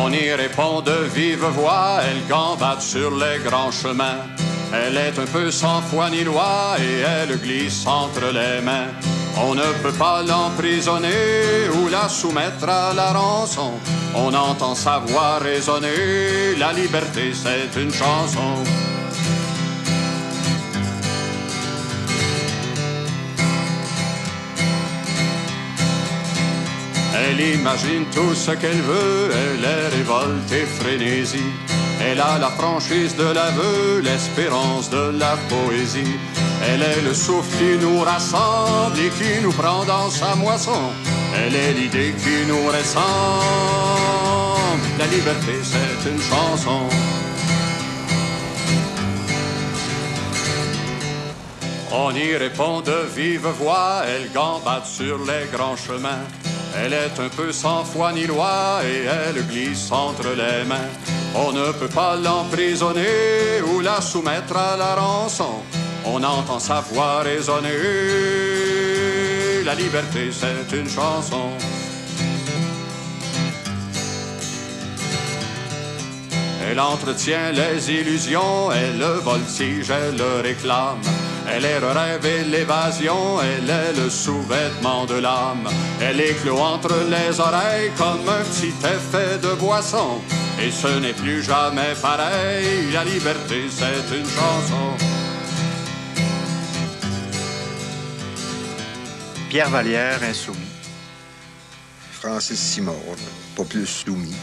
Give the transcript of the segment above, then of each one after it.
On y répond de vive voix, elle gambade sur les grands chemins. Elle est un peu sans foi ni loi et elle glisse entre les mains. On ne peut pas l'emprisonner ou la soumettre à la rançon. On entend sa voix résonner, la liberté c'est une chanson. Elle imagine tout ce qu'elle veut, elle est révolte et frénésie. Elle a la franchise de l'aveu, l'espérance de la poésie. Elle est le souffle qui nous rassemble et qui nous prend dans sa moisson. Elle est l'idée qui nous ressemble. La liberté, c'est une chanson. On y répond de vive voix, elle gambade sur les grands chemins. Elle est un peu sans foi ni loi et elle glisse entre les mains. On ne peut pas l'emprisonner ou la soumettre à la rançon. On entend sa voix résonner. La liberté, c'est une chanson. Elle entretient les illusions, elle le voltige, elle le réclame. Elle est le rêve et l'évasion, elle est le sous-vêtement de l'âme. Elle éclot entre les oreilles comme un petit effet de boisson. Et ce n'est plus jamais pareil, la liberté c'est une chanson. Pierre Vallière, insoumis. Francis Simard, pas plus soumis.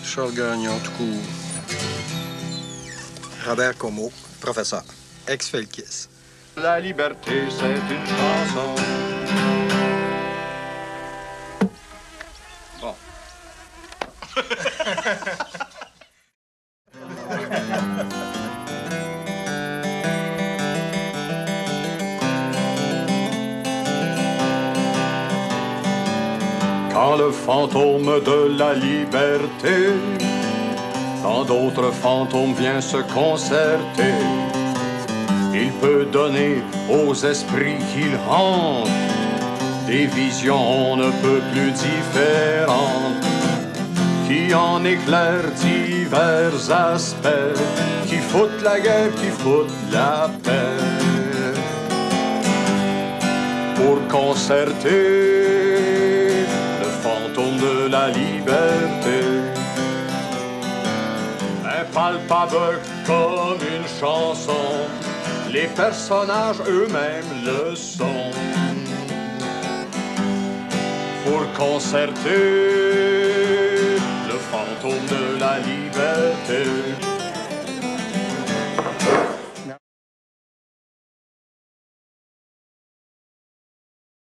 Charles Gagnon, tout court. Robert Como, professeur, ex-Felkis. La liberté, c'est une chanson. Bon. Quand le fantôme de la liberté dans d'autres fantômes vient se concerter, il peut donner aux esprits qu'il hante des visions on ne peut plus différentes, qui en éclairent divers aspects, qui foutent la guerre, qui foutent la paix. Pour concerter le fantôme de la liberté, impalpable comme une chanson, les personnages eux-mêmes le sont. Pour concerter le fantôme de la liberté,